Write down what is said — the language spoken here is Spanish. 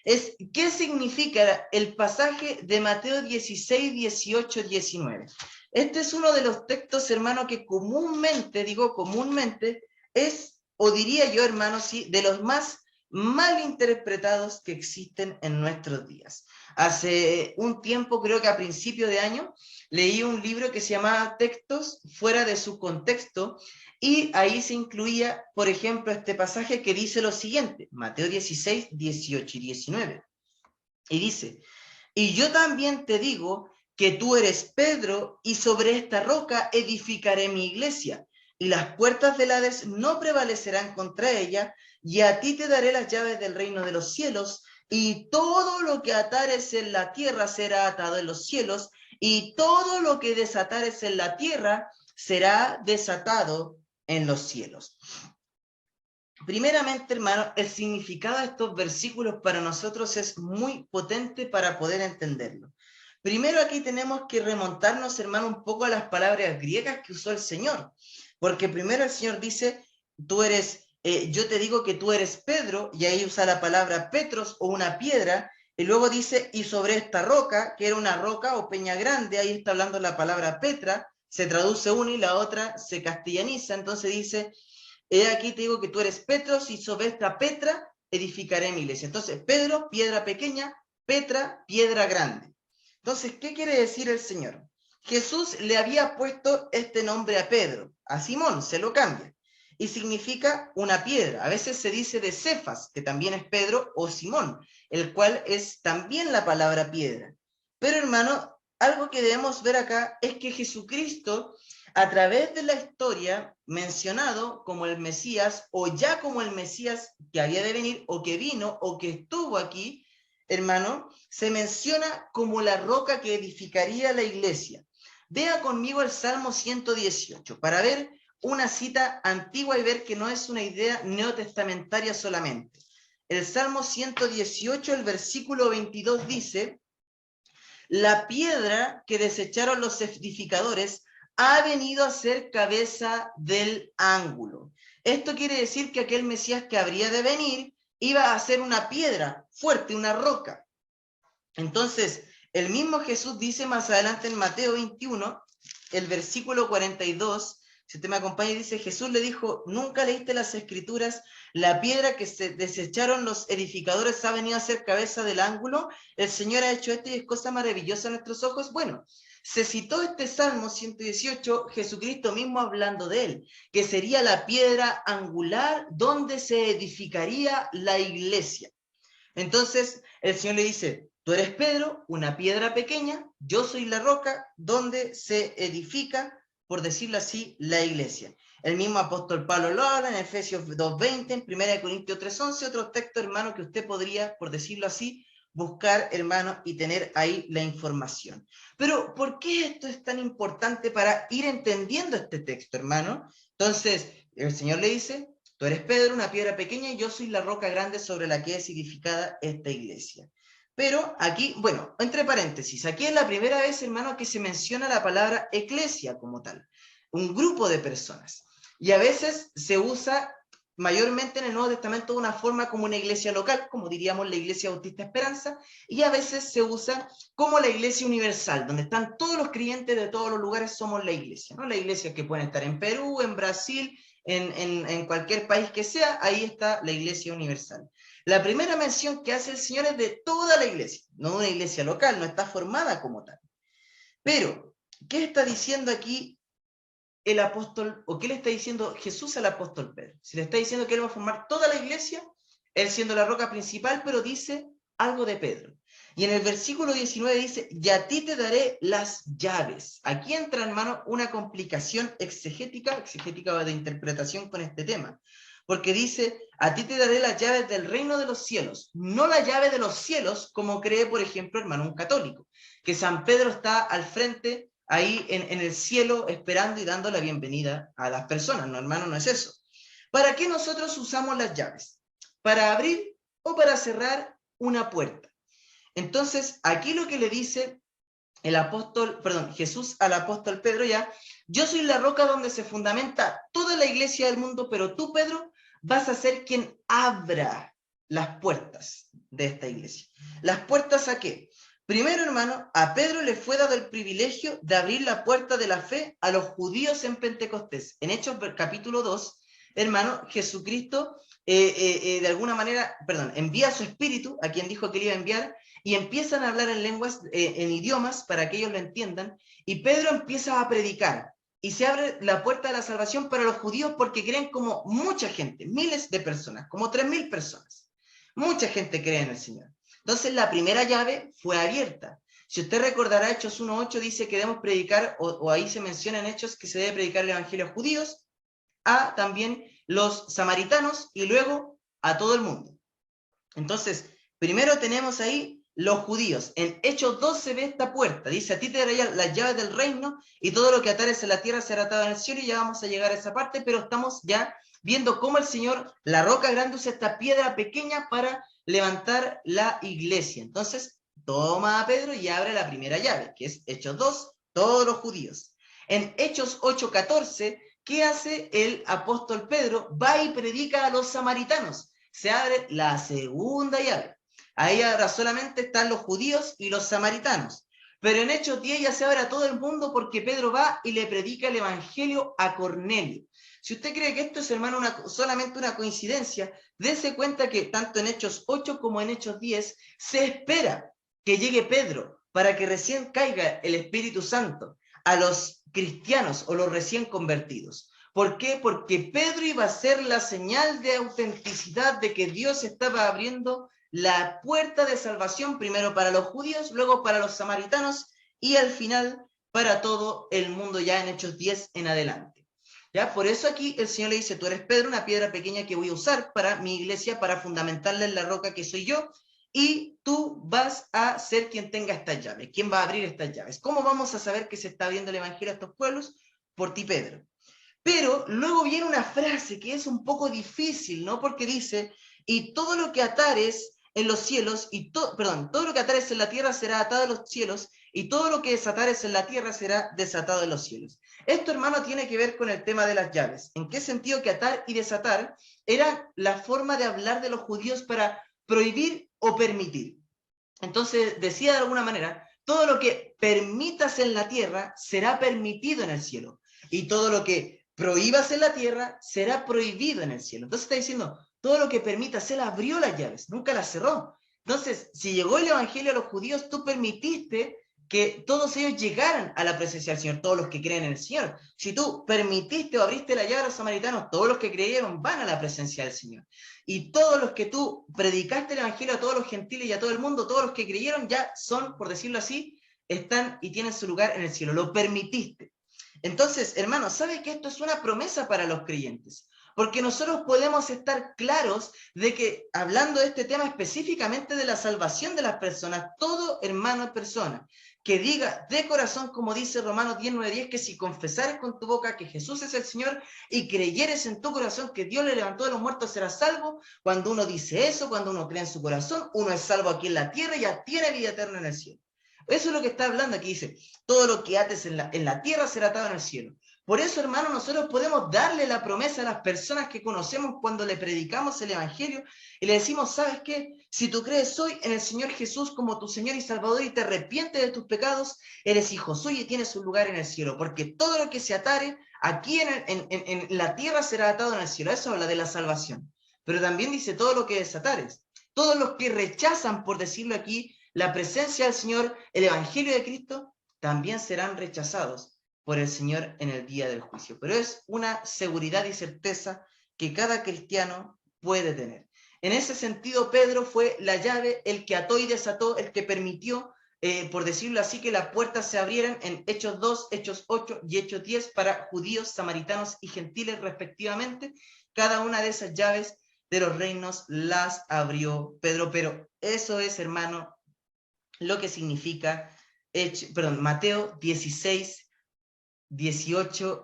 es ¿qué significa el pasaje de Mateo 16, 18, 19? Este es uno de los textos, hermano, que comúnmente, digo comúnmente, es, o diría yo, hermano, sí, de los más mal interpretados que existen en nuestros días. Hace un tiempo, creo que a principio de año, leí un libro que se llamaba Textos fuera de su contexto, y ahí se incluía, por ejemplo, este pasaje que dice lo siguiente, Mateo 16, 18 y 19. Y dice, y yo también te digo que tú eres Pedro, y sobre esta roca edificaré mi iglesia, y las puertas del Hades no prevalecerán contra ella, y a ti te daré las llaves del reino de los cielos, y todo lo que atares en la tierra será atado en los cielos, y todo lo que desatares en la tierra será desatado en los cielos. Primeramente, hermano, el significado de estos versículos para nosotros es muy potente para poder entenderlo. Primero aquí tenemos que remontarnos, hermano, un poco a las palabras griegas que usó el Señor, porque primero el Señor dice, tú eres, yo te digo que tú eres Pedro, y ahí usa la palabra Petros o una piedra, y luego dice, y sobre esta roca, que era una roca o peña grande, ahí está hablando la palabra Petra, se traduce una y la otra se castellaniza, entonces dice, he aquí te digo que tú eres Petros, y sobre esta Petra edificaré mi iglesia. Entonces, Pedro, piedra pequeña, Petra, piedra grande. Entonces, ¿qué quiere decir el Señor? Jesús le había puesto este nombre a Pedro, a Simón, se lo cambia, y significa una piedra. A veces se dice de Cefas, que también es Pedro, o Simón, el cual es también la palabra piedra. Pero hermano, algo que debemos ver acá es que Jesucristo, a través de la historia, mencionado como el Mesías, o ya como el Mesías que había de venir, o que vino, o que estuvo aquí, hermano, se menciona como la roca que edificaría la iglesia. Vea conmigo el Salmo 118 para ver una cita antigua y ver que no es una idea neotestamentaria solamente. El Salmo 118, el versículo 22 dice, la piedra que desecharon los edificadores ha venido a ser cabeza del ángulo. Esto quiere decir que aquel Mesías que habría de venir iba a ser una piedra fuerte, una roca. Entonces, el mismo Jesús dice más adelante en Mateo 21, el versículo 42, si usted me acompaña, dice, Jesús le dijo, ¿nunca leíste las escrituras? La piedra que se desecharon los edificadores ha venido a ser cabeza del ángulo. El Señor ha hecho esto y es cosa maravillosa a nuestros ojos. Bueno, se citó este Salmo 118, Jesucristo mismo hablando de él, que sería la piedra angular donde se edificaría la iglesia. Entonces el Señor le dice, tú eres Pedro, una piedra pequeña, yo soy la roca donde se edifica, por decirlo así, la iglesia. El mismo apóstol Pablo lo habla en Efesios 2:20, en 1 Corintios 3:11, otros textos, hermano, que usted podría, por decirlo así, buscar, hermano, y tener ahí la información. Pero, ¿por qué esto es tan importante para ir entendiendo este texto, hermano? Entonces, el Señor le dice, tú eres Pedro, una piedra pequeña, y yo soy la roca grande sobre la que es edificada esta iglesia. Pero aquí, bueno, entre paréntesis, aquí es la primera vez, hermano, que se menciona la palabra eclesia como tal, un grupo de personas. Y a veces se usa mayormente en el Nuevo Testamento de una forma como una iglesia local, como diríamos la Iglesia Bautista Esperanza, y a veces se usa como la iglesia universal, donde están todos los creyentes de todos los lugares, somos la iglesia, ¿no? La iglesia que pueden estar en Perú, en Brasil, en cualquier país que sea, ahí está la iglesia universal. La primera mención que hace el Señor es de toda la iglesia, no una iglesia local, no está formada como tal. Pero, ¿qué está diciendo aquí el apóstol, o qué le está diciendo Jesús al apóstol Pedro? Si le está diciendo que él va a formar toda la iglesia, él siendo la roca principal, pero dice algo de Pedro. Y en el versículo 19 dice, y a ti te daré las llaves. Aquí entra, hermano, una complicación exegética de interpretación con este tema. Porque dice, a ti te daré las llaves del reino de los cielos. No la llave de los cielos, como cree, por ejemplo, hermano, un católico. Que San Pedro está al frente, ahí en el cielo, esperando y dando la bienvenida a las personas. No, hermano, no es eso. ¿Para qué nosotros usamos las llaves? ¿Para abrir o para cerrar una puerta? Entonces, aquí lo que le dice Jesús al apóstol Pedro ya, yo soy la roca donde se fundamenta toda la iglesia del mundo, pero tú, Pedro, vas a ser quien abra las puertas de esta iglesia. ¿Las puertas a qué? Primero, hermano, a Pedro le fue dado el privilegio de abrir la puerta de la fe a los judíos en Pentecostés. En Hechos capítulo 2, hermano, Jesucristo de alguna manera, envía a su espíritu, a quien dijo que le iba a enviar, y empiezan a hablar en lenguas, en idiomas, para que ellos lo entiendan, y Pedro empieza a predicar, y se abre la puerta de la salvación para los judíos porque creen como mucha gente, miles de personas, como 3.000 personas. Mucha gente cree en el Señor. Entonces la primera llave fue abierta. Si usted recordará, Hechos 1.8 dice que debemos predicar, o ahí se menciona en Hechos que se debe predicar el evangelio a judíos, a también los samaritanos y luego a todo el mundo. Entonces, primero tenemos ahí los judíos. En Hechos 2 se ve esta puerta. Dice, a ti te daré las llaves del reino y todo lo que atares en la tierra será atado en el cielo, y ya vamos a llegar a esa parte, pero estamos ya viendo cómo el Señor, la roca grande, usa esta piedra pequeña para levantar la iglesia. Entonces, toma a Pedro y abre la primera llave, que es Hechos 2, todos los judíos. En Hechos 8:14, ¿qué hace el apóstol Pedro? Va y predica a los samaritanos. Se abre la segunda llave. Ahí ahora solamente están los judíos y los samaritanos. Pero en Hechos 10 ya se abre a todo el mundo porque Pedro va y le predica el evangelio a Cornelio. Si usted cree que esto es, hermano, solamente una coincidencia, dése cuenta que tanto en Hechos 8 como en Hechos 10 se espera que llegue Pedro para que recién caiga el Espíritu Santo a los cristianos o los recién convertidos. ¿Por qué? Porque Pedro iba a ser la señal de autenticidad de que Dios estaba abriendo la puerta de salvación, primero para los judíos, luego para los samaritanos y al final para todo el mundo, ya en Hechos 10 en adelante. ¿Ya? Por eso aquí el Señor le dice, tú eres Pedro, una piedra pequeña que voy a usar para mi iglesia, para fundamentarla en la roca que soy yo, y tú vas a ser quien tenga estas llaves. ¿Quién va a abrir estas llaves? ¿Cómo vamos a saber que se está abriendo el evangelio a estos pueblos? Por ti, Pedro. Pero luego viene una frase que es un poco difícil, ¿no? Porque dice, y todo lo que atares en los cielos, todo lo que atares en la tierra será atado en los cielos, y todo lo que desatares en la tierra será desatado en los cielos. Esto, hermano, tiene que ver con el tema de las llaves. ¿En qué sentido? Que atar y desatar era la forma de hablar de los judíos para prohibir o permitir. Entonces, decía de alguna manera, todo lo que permitas en la tierra será permitido en el cielo, y todo lo que prohíbas en la tierra será prohibido en el cielo. Entonces está diciendo, todo lo que permitas, él abrió las llaves, nunca las cerró. Entonces, si llegó el evangelio a los judíos, tú permitiste que todos ellos llegaran a la presencia del Señor, todos los que creen en el Señor. Si tú permitiste o abriste la llave a los samaritanos, todos los que creyeron van a la presencia del Señor. Y todos los que tú predicaste el evangelio a todos los gentiles y a todo el mundo, todos los que creyeron ya son, por decirlo así, están y tienen su lugar en el cielo. Lo permitiste. Entonces, hermanos, ¿sabe que esto es una promesa para los creyentes? Porque nosotros podemos estar claros de que, hablando de este tema específicamente de la salvación de las personas, todo hermano persona que diga de corazón, como dice Romanos 10:9-10, que si confesares con tu boca que Jesús es el Señor y creyeres en tu corazón que Dios le levantó de los muertos, serás salvo. Cuando uno dice eso, cuando uno cree en su corazón, uno es salvo aquí en la tierra y ya tiene vida eterna en el cielo. Eso es lo que está hablando aquí, dice, todo lo que ates en la tierra será atado en el cielo. Por eso, hermano, nosotros podemos darle la promesa a las personas que conocemos cuando le predicamos el evangelio y le decimos, ¿sabes qué? Si tú crees hoy en el Señor Jesús como tu Señor y Salvador y te arrepientes de tus pecados, eres hijo suyo y tienes un lugar en el cielo, porque todo lo que se atare aquí en la tierra será atado en el cielo. Eso habla de la salvación. Pero también dice todo lo que desatares. Todos los que rechazan, por decirlo aquí, la presencia del Señor, el evangelio de Cristo, también serán rechazados por el Señor en el día del juicio. Pero es una seguridad y certeza que cada cristiano puede tener. En ese sentido, Pedro fue la llave, el que ató y desató, el que permitió, por decirlo así, que las puertas se abrieran en Hechos 2, Hechos 8 y Hechos 10 para judíos, samaritanos y gentiles respectivamente. Cada una de esas llaves de los reinos las abrió Pedro, pero eso es, hermano, lo que significa Mateo 16, 18 y